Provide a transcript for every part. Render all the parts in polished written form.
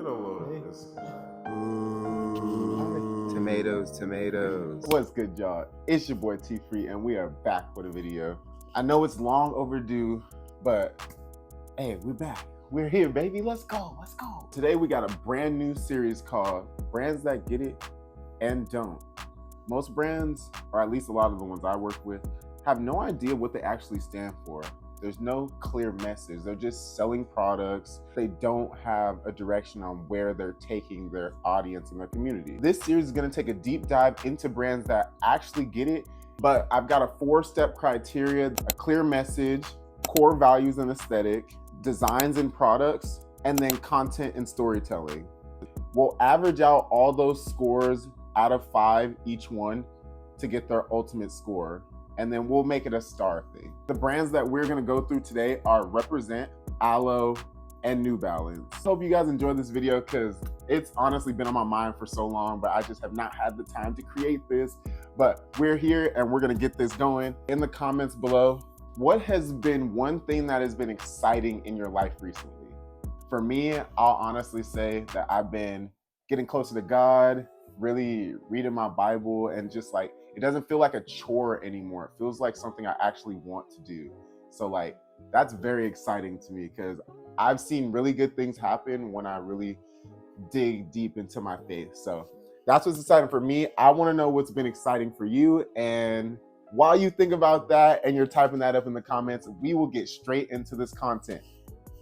at a load of this. Ooh, tomatoes. What's good, y'all? It's your boy T Free, and we are back with a video. I know it's long overdue, but hey, we're back. We're here, baby. Let's go. Today we got a brand new series called Brands That Get It and Don't. Most brands, or at least a lot of the ones I work with, have no idea what they actually stand for. There's no clear message. They're just selling products. They don't have a direction on where they're taking their audience and their community. This series is going to take a deep dive into brands that actually get it, but I've got a 4-step criteria: a clear message, core values and aesthetic, designs and products, and then content and storytelling. We'll average out all those scores out of 5 each one to get their ultimate score, and then we'll make it a star thing. The brands that we're gonna go through today are Represent, Aloe, and New Balance. Hope you guys enjoyed this video because it's honestly been on my mind for so long, but I just have not had the time to create this. But we're here and we're gonna get this going. In the comments below, what has been one thing that has been exciting in your life recently? For me, I'll honestly say that I've been getting closer to God, really reading my Bible, and just like, it doesn't feel like a chore anymore. It feels like something I actually want to do. So like, that's very exciting to me because I've seen really good things happen when I really dig deep into my faith. So that's what's exciting for me. I want to know what's been exciting for you. And while you think about that and you're typing that up in the comments, we will get straight into this content.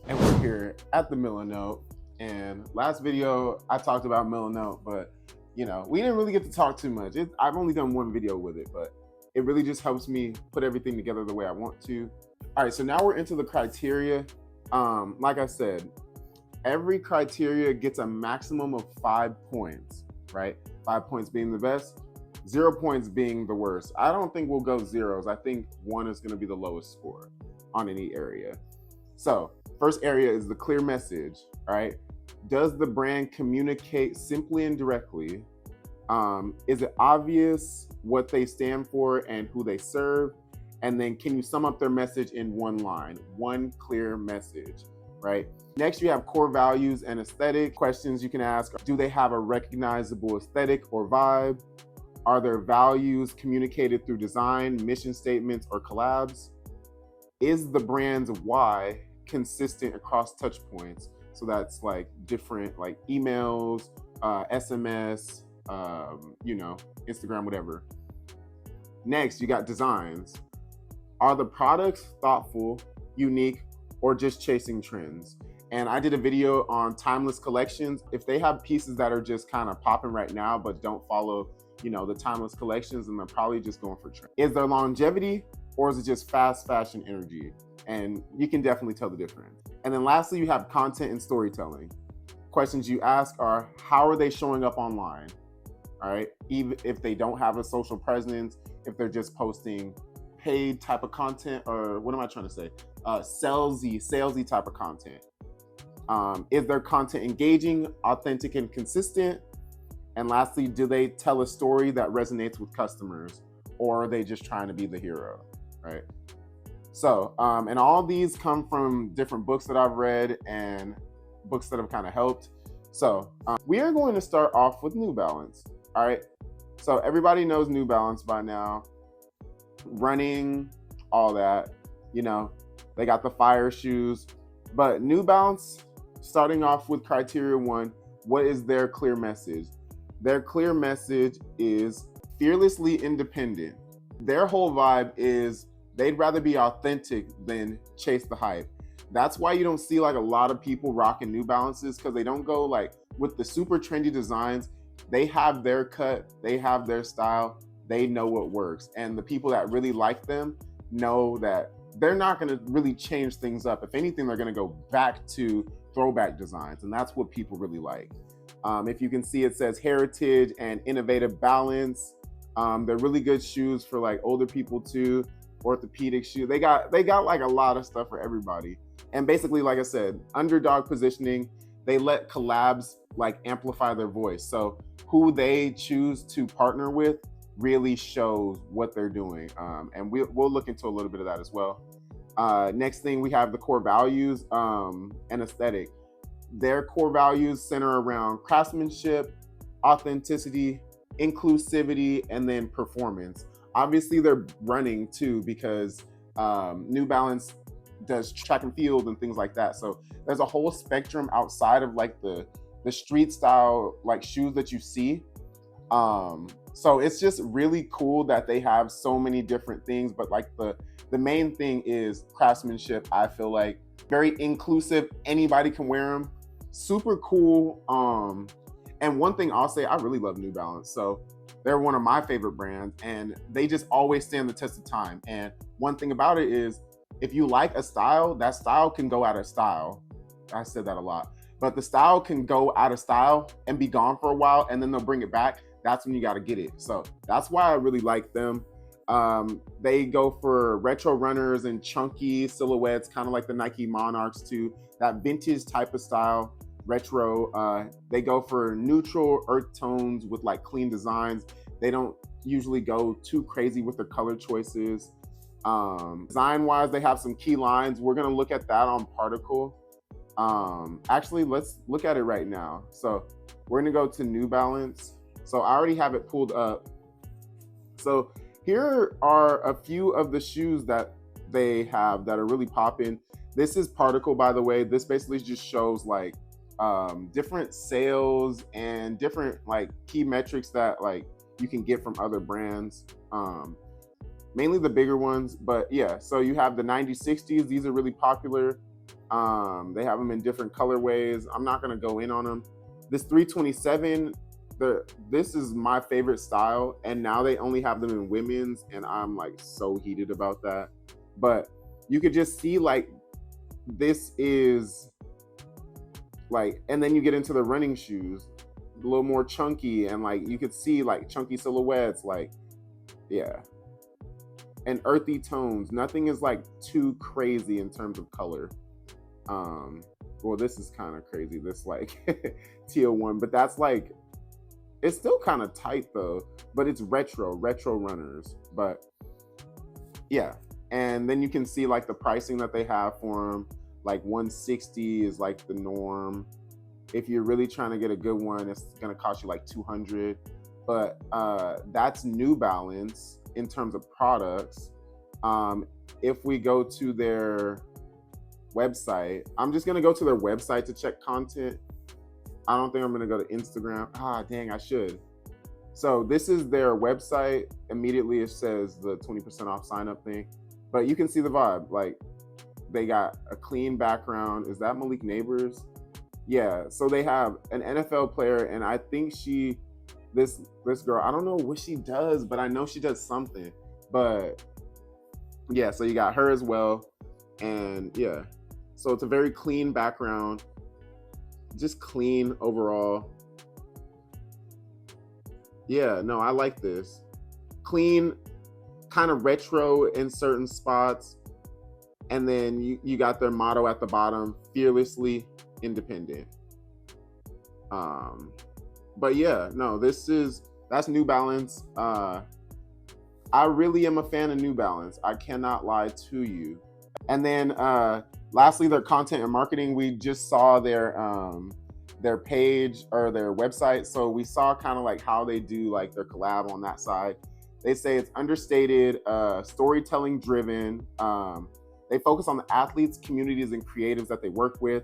And we're here at the Milanote. And last video, I talked about Milanote, but you know, we didn't really get to talk too much. I've only done one video with it, but it really just helps me put everything together the way I want to. All right, so now we're into the criteria. Like I said, every criteria gets a maximum of 5 points, right? 5 points being the best, 0 points being the worst. I don't think we'll go zeros. I think 1 is gonna be the lowest score on any area. So first area is the clear message, all right? Does the brand communicate simply and directly? Is it obvious what they stand for and who they serve? And then can you sum up their message in one line? One clear message, right? Next, you have core values and aesthetic. Questions you can ask: do they have a recognizable aesthetic or vibe? Are their values communicated through design, mission statements, or collabs? Is the brand's why consistent across touch points? So that's like different like emails, SMS, you know, Instagram, whatever. Next, you got designs. Are the products thoughtful, unique, or just chasing trends? And I did a video on timeless collections. If they have pieces that are just kind of popping right now, but don't follow, you know, the timeless collections, and they're probably just going for trend. Is there longevity, or is it just fast fashion energy? And you can definitely tell the difference. And then lastly, you have content and storytelling. Questions you ask are: how are they showing up online? All right, even if they don't have a social presence, if they're just posting paid type of content, or what am I trying to say? Salesy type of content. Is their content engaging, authentic, and consistent? And lastly, do they tell a story that resonates with customers, or are they just trying to be the hero, right? So, and all these come from different books that I've read and books that have kind of helped. So we are going to start off with New Balance, all right? So everybody knows New Balance by now. Running, all that, you know, they got the fire shoes. But New Balance, starting off with criteria 1, what is their clear message? Their clear message is fearlessly independent. Their whole vibe is they'd rather be authentic than chase the hype. That's why you don't see like a lot of people rocking New Balances, because they don't go like with the super trendy designs. They have their cut, they have their style, they know what works. And the people that really like them know that they're not gonna really change things up. If anything, they're gonna go back to throwback designs, and that's what people really like. If you can see, it says heritage and innovative balance. They're really good shoes for like older people too. Orthopedic shoe. They got like a lot of stuff for everybody. And basically, like I said, underdog positioning. They let collabs like amplify their voice. So who they choose to partner with really shows what they're doing. And we'll look into a little bit of that as well. Next thing, we have the core values and aesthetic. Their core values center around craftsmanship, authenticity, inclusivity, and then performance. Obviously, they're running too because New Balance does track and field and things like that. So there's a whole spectrum outside of like the street style like shoes that you see. So it's just really cool that they have so many different things, but like the main thing is craftsmanship. I feel like very inclusive, anybody can wear them, super cool. And one thing I'll say, I really love New Balance. So they're one of my favorite brands and they just always stand the test of time. And one thing about it is if you like a style, that style can go out of style. I said that a lot, but the style can go out of style and be gone for a while and then they'll bring it back. That's when you got to get it. So that's why I really like them. They go for retro runners and chunky silhouettes, kind of like the Nike Monarchs too, that vintage type of style, retro. They go for neutral earth tones with like clean designs. They don't usually go too crazy with their color choices. Design wise, they have some key lines. We're going to look at that on Particle. Actually, let's look at it right now. So we're going to go to New Balance. So I already have it pulled up. So here are a few of the shoes that they have that are really popping. This is Particle, by the way. This basically just shows like different sales and different like key metrics that like you can get from other brands. Mainly the bigger ones, but yeah. So you have the 9060s. These are really popular. They have them in different colorways. I'm not gonna go in on them. This 327. This is my favorite style, and now they only have them in women's, and I'm like so heated about that. But you could just see like this is like, and then you get into the running shoes, a little more chunky, and like you could see like chunky silhouettes, like yeah, and earthy tones. Nothing is like too crazy in terms of color. Well, this is kind of crazy, this like teal one, but that's like, it's still kind of tight though, but it's retro runners. But yeah, and then you can see like the pricing that they have for them. Like 160 is like the norm. If you're really trying to get a good one, it's gonna cost you like 200. But that's New Balance in terms of products. If we go to their website, I'm just gonna go to their website to check content. I don't think I'm gonna go to Instagram. Dang, I should. So this is their website. Immediately it says the 20% off sign up thing, but you can see the vibe. Like they got a clean background. Is that Malik Neighbors? Yeah. So they have an NFL player, and I think this girl, I don't know what she does, but I know she does something. But yeah, so you got her as well, and yeah. So it's a very clean background. Just clean overall. Yeah, no, I like this. Clean, kind of retro in certain spots. And then you got their motto at the bottom, fearlessly independent. But yeah, no, that's New Balance. I really am a fan of New Balance. I cannot lie to you. And then lastly, their content and marketing. We just saw their page or their website. So we saw kind of like how they do like their collab on that side. They say it's understated, storytelling driven. They focus on the athletes, communities, and creatives that they work with.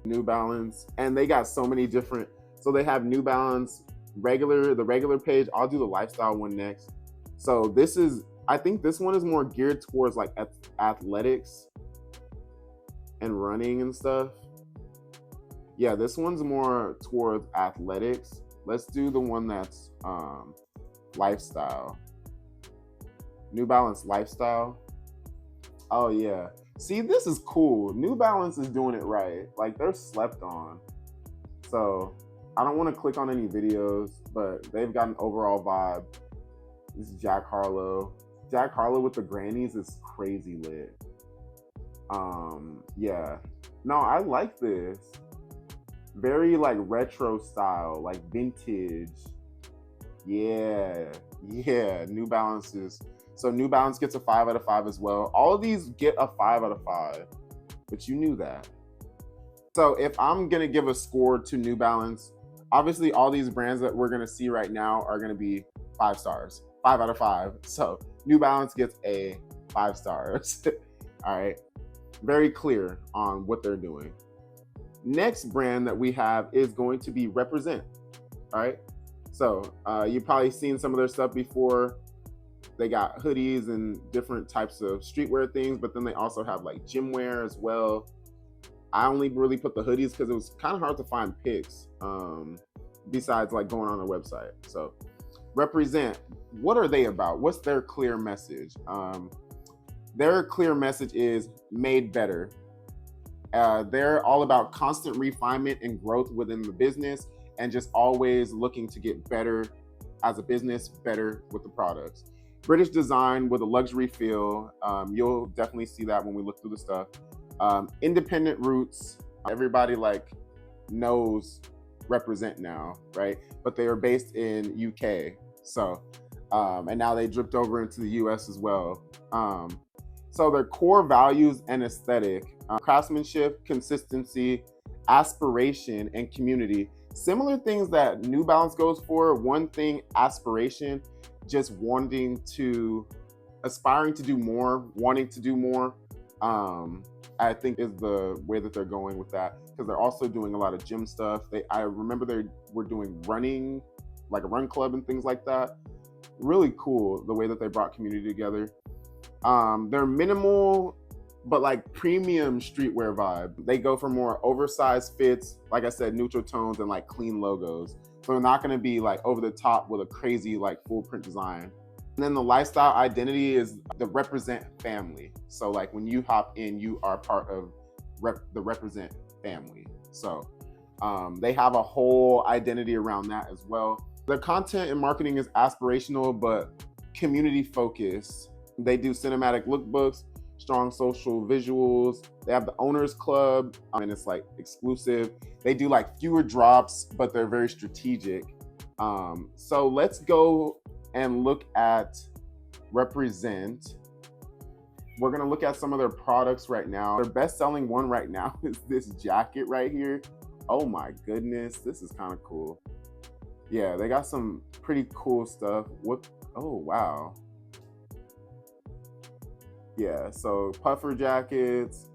New Balance, and they got so many different. So they have New Balance the regular page. I'll do the lifestyle one next. So I think this one is more geared towards like athletics and running and stuff. Yeah, this one's more towards athletics. Let's do the one that's lifestyle. New Balance lifestyle. Oh yeah. See, this is cool. New Balance is doing it right. Like they're slept on. So I don't want to click on any videos, but they've got an overall vibe. This is Jack Harlow. Jack Harlow with the grannies is crazy lit. Yeah. No, I like this. Very like retro style, like vintage. Yeah. New Balances. So New Balance gets a 5 out of 5 as well. All of these get a 5 out of 5, but you knew that. So if I'm gonna give a score to New Balance, obviously all these brands that we're gonna see right now are gonna be 5 stars, 5 out of 5. So New Balance gets a 5 stars. All right, very clear on what they're doing. Next brand that we have is going to be Represent. All right, so you've probably seen some of their stuff before. They got hoodies and different types of streetwear things, but then they also have like gym wear as well. I only really put the hoodies because it was kind of hard to find pics besides like going on their website. So Represent, what are they about? What's their clear message? Their clear message is made better. They're all about constant refinement and growth within the business and just always looking to get better as a business, better with the products. British design with a luxury feel. You'll definitely see that when we look through the stuff. Independent roots. Everybody like knows Represent now, right? But they are based in UK. So, and now they dripped over into the US as well. So their core values and aesthetic, craftsmanship, consistency, aspiration, and community. Similar things that New Balance goes for. One thing, aspiration, just wanting to, aspiring to do more, wanting to do more. I think is the way that they're going with that, because they're also doing a lot of gym stuff. I remember they were doing running, like a run club and things like that. Really cool the way that they brought community together. They're minimal, but like premium streetwear vibe. They go for more oversized fits, like I said, neutral tones and like clean logos. So they're not gonna be like over the top with a crazy like full print design. And then the lifestyle identity is the Represent family. So like when you hop in, you are part of the Represent family. So they have a whole identity around that as well. Their content and marketing is aspirational, but community focused. They do cinematic lookbooks, strong social visuals. They have the Owners Club, and it's like exclusive. They do like fewer drops, but they're very strategic. So let's go and look at Represent. We're gonna look at some of their products right now. Their best-selling one right now is this jacket right here. Oh my goodness, this is kind of cool. Yeah, they got some pretty cool stuff. Oh wow. Yeah, so puffer jackets,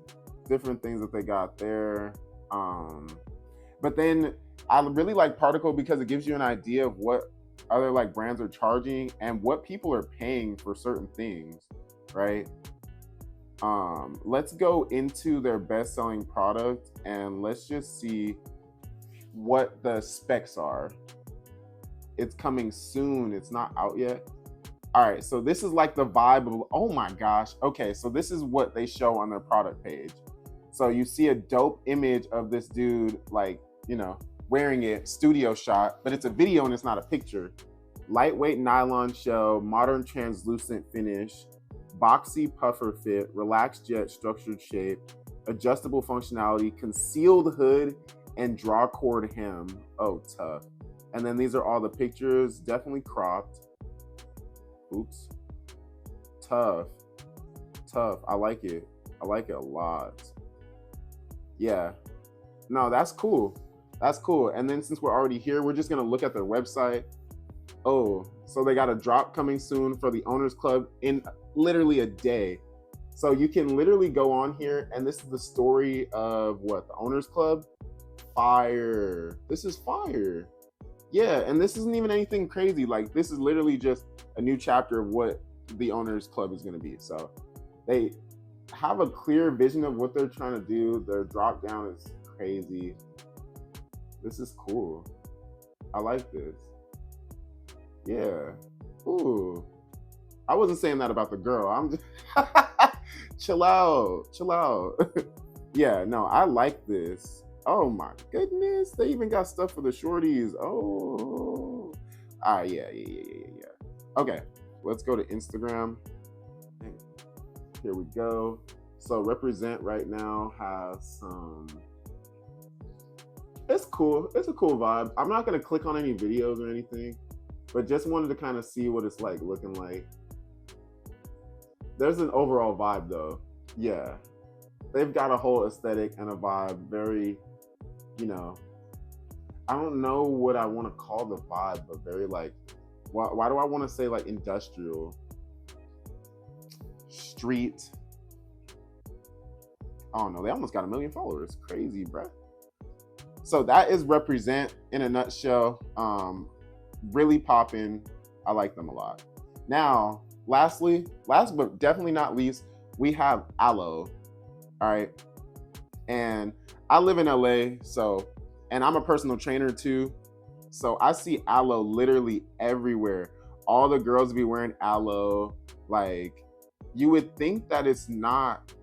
different things that they got there. But then I really like Particle because it gives you an idea of what other like brands are charging and what people are paying for certain things, right? Let's go into their best-selling product and let's just see what the specs are. It's coming soon. It's not out yet. All right, so this is like the vibe of, oh my gosh. Okay, so this is what they show on their product page. So you see a dope image of this dude, like, you know, wearing it, studio shot, but it's a video and it's not a picture. Lightweight nylon shell, modern translucent finish, boxy puffer fit, relaxed jet structured shape, adjustable functionality, concealed hood, and draw cord hem. Oh, tough. And then these are all the pictures, definitely cropped. Oops. Tough. I like it. I like it a lot. Yeah. No, that's cool. That's cool. And then since we're already here, we're just going to look at their website. Oh, so they got a drop coming soon for the Owners Club in literally a day. So you can literally go on here, and this is the story of what? The Owners Club? Fire. This is fire. Yeah, and this isn't even anything crazy. Like, this is literally just a new chapter of what the Owners Club is going to be. So they have a clear vision of what they're trying to do. Their drop down is crazy. This is cool. I like this. Yeah. Ooh. I wasn't saying that about the girl. I'm just chill out. Yeah, no, I like this. Oh my goodness. They even got stuff for the shorties. Oh. Yeah. Okay, let's go to Instagram. Here we go. So Represent right now has some, it's cool. It's a cool vibe. I'm not gonna click on any videos or anything, but just wanted to kind of see what it's like looking like. There's an overall vibe though. Yeah. they've got a whole aesthetic and a vibe. Very, you know, I don't know what I want to call the vibe, but very like, why do I want to say like industrial, street? I don't know. They almost got 1 million followers. Crazy, bruh. So that is Represent in a nutshell. Really popping. I like them a lot. Now, last but definitely not least, we have Aloe. All right. And I live in LA, and I'm a personal trainer too. So I see Aloe literally everywhere. All the girls be wearing Aloe. Like, you would think that it's not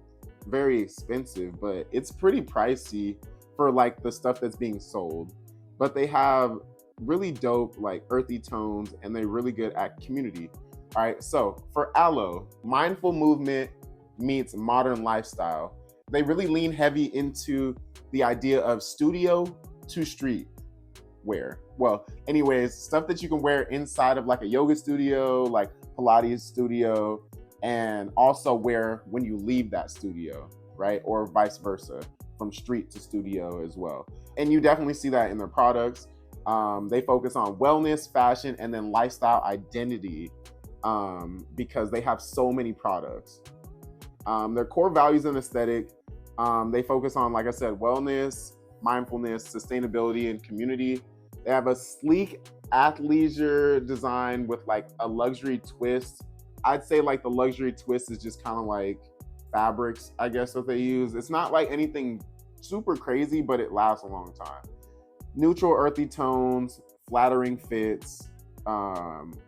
very expensive, but it's pretty pricey for like the stuff that's being sold. But they have really dope like earthy tones, and they're really good at community. All right, so for Aloe, mindful movement meets modern lifestyle. They really lean heavy into the idea of studio to street wear. Well, anyways, stuff that you can wear inside of like a yoga studio, like Pilates studio, and also wear when you leave that studio, right? Or vice versa, from street to studio as well. And you definitely see that in their products. They focus on wellness, fashion, and then lifestyle identity, because they have so many products. Their core values and aesthetic, they focus on, like I said, wellness, mindfulness, sustainability, and community. They have a sleek athleisure design with like a luxury twist. I'd say like the luxury twist is just kind of like fabrics, I guess, that they use. It's not like anything super crazy, but it lasts a long time. Neutral earthy tones, flattering fits.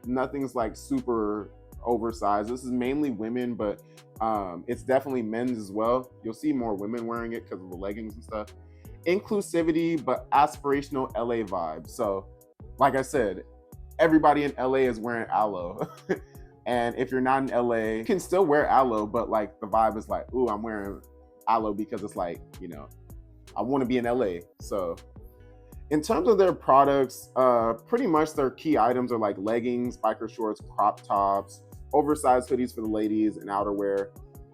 Nothing's like super oversized. This is mainly women, but it's definitely men's as well. You'll see more women wearing it because of the leggings and stuff. Inclusivity, but aspirational LA vibe. So, like I said, everybody in LA is wearing Aloe. And if you're not in LA, you can still wear Aloe, but like the vibe is like, ooh, I'm wearing Aloe because it's like, you know, I want to be in LA. So in terms of their products, pretty much their key items are like leggings, biker shorts, crop tops, oversized hoodies for the ladies, and outerwear.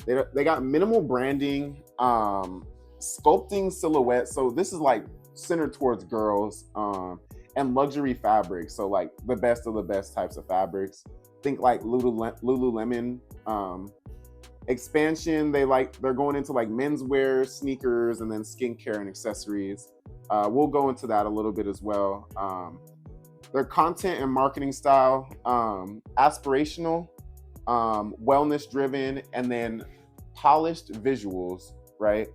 They got minimal branding, sculpting silhouettes. So this is like centered towards girls, and luxury fabrics. So like the best of the best types of fabrics. Think like Lululemon. Expansion, they're going into like menswear, sneakers, and then skincare and accessories. We'll go into that a little bit as well. Their content and marketing style, aspirational, wellness driven, and then polished visuals, right?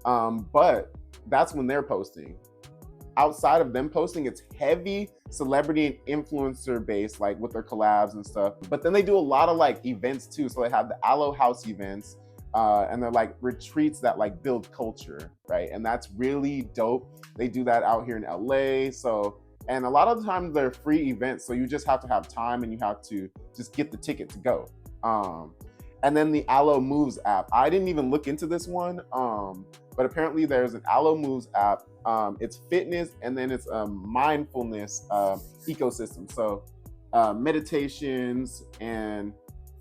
But that's when they're posting. Outside of them posting, it's heavy celebrity and influencer based, like with their collabs and stuff. But then they do a lot of like events too. So they have the Aloe House events, and they're like retreats that like build culture, right? And that's really dope. They do that out here in LA. So, and a lot of the times they're free events. So you just have to have time and you have to just get the ticket to go. And then the Aloe Moves app. I didn't even look into this one, but apparently there's an Aloe Moves app. It's fitness, and then it's a mindfulness ecosystem. So meditations and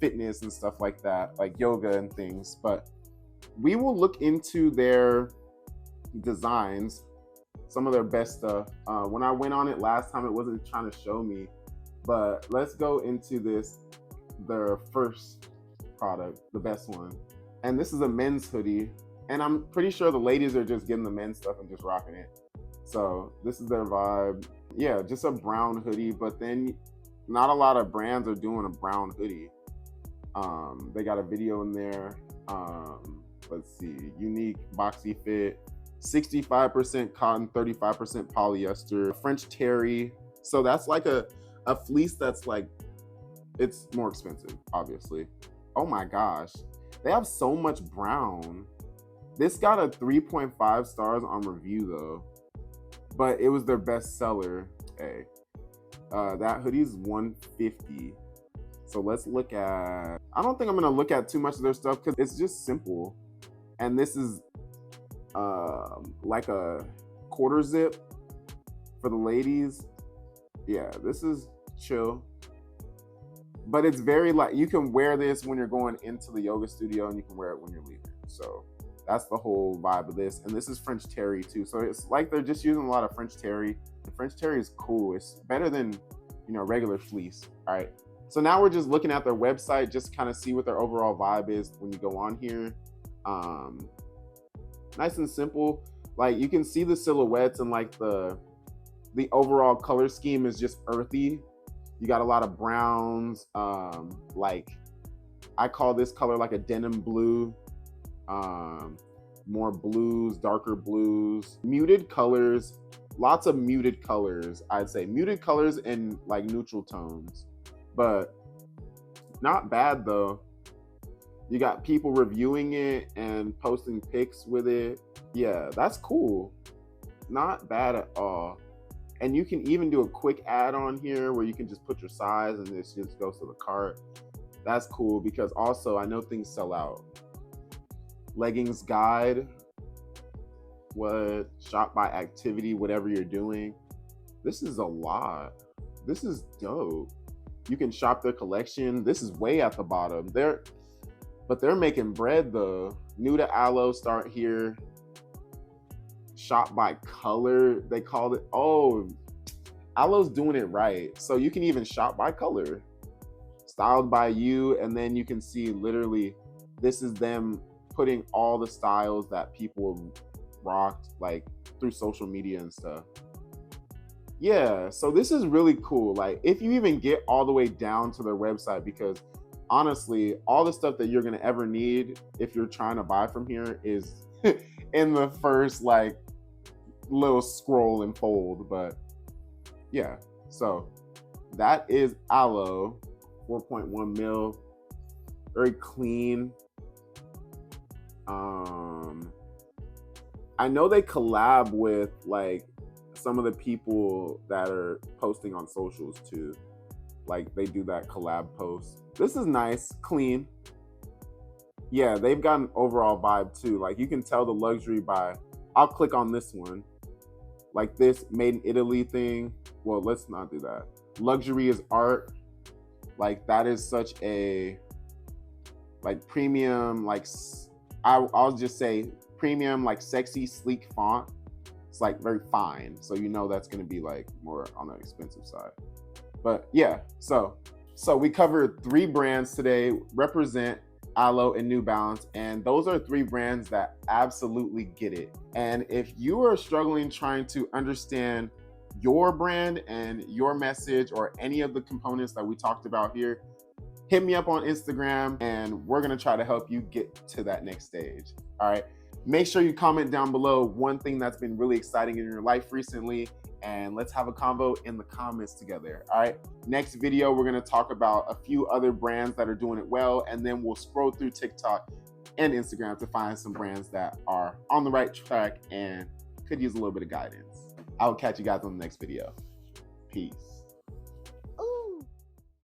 fitness and stuff like that, like yoga and things. But we will look into their designs, some of their best stuff. When I went on it last time, it wasn't trying to show me, but let's go into their first product, the best one. And this is a men's hoodie, and I'm pretty sure the ladies are just getting the men's stuff and just rocking it. So this is their vibe. Yeah, just a brown hoodie, but then not a lot of brands are doing a brown hoodie. They got a video in there. Let's see, unique boxy fit, 65% cotton, 35% polyester, French terry. So that's like a fleece that's like, it's more expensive, obviously. Oh my gosh, they have so much brown. This got a 3.5 stars on review though, but it was their best seller. Hey, that hoodie's $150. So let's look at, I don't think I'm gonna look at too much of their stuff because it's just simple. And this is like a quarter zip for the ladies. Yeah, this is chill. But it's very like, you can wear this when you're going into the yoga studio and you can wear it when you're leaving. So That's the whole vibe of this. And this is French terry too. So it's like they're just using a lot of French terry. The French terry is cool. It's better than, you know, regular fleece. All right. So now we're just looking at their website, just kind of see what their overall vibe is when you go on here. Nice and simple. Like you can see the silhouettes and like the overall color scheme is just earthy. You got a lot of browns. Like I call this color like a denim blue. More blues, darker blues, muted colors, lots of muted colors. I'd say muted colors and like neutral tones, but not bad though. You got people reviewing it and posting pics with it. Yeah, that's cool. Not bad at all. And you can even do a quick add on here where you can just put your size and this just goes to the cart. That's cool because also I know things sell out. Leggings guide, what, shop by activity, whatever you're doing. This is a lot. This is dope. You can shop their collection. This is way at the bottom. But they're making bread though. New to aloe, start here. Shop by color, they called it. Oh, aloe's doing it right. So you can even shop by color. Styled by you, and then you can see literally this is them putting all the styles that people rocked like through social media and stuff. Yeah, so this is really cool. Like if you even get all the way down to their website, because honestly, all the stuff that you're gonna ever need if you're trying to buy from here is in the first like little scroll and fold. But yeah, so that is aloe, 4.1 mil, very clean. I know they collab with like some of the people that are posting on socials too. Like they do that collab post. This is nice, clean. Yeah, they've got an overall vibe too. Like you can tell the luxury by, I'll click on this one. Like this made in Italy thing. Well, let's not do that. Luxury is art. Like that is such a like premium, like I'll just say premium, like sexy, sleek font. It's like very fine. So you know that's gonna be like more on the expensive side. But yeah, so we covered 3 brands today, Represent, Aloe, and New Balance. And those are 3 brands that absolutely get it. And if you are struggling trying to understand your brand and your message or any of the components that we talked about here, hit me up on Instagram and we're gonna try to help you get to that next stage. All right. Make sure you comment down below one thing that's been really exciting in your life recently, and let's have a convo in the comments together. All right. Next video, we're gonna talk about a few other brands that are doing it well, and then we'll scroll through TikTok and Instagram to find some brands that are on the right track and could use a little bit of guidance. I'll catch you guys on the next video. Peace.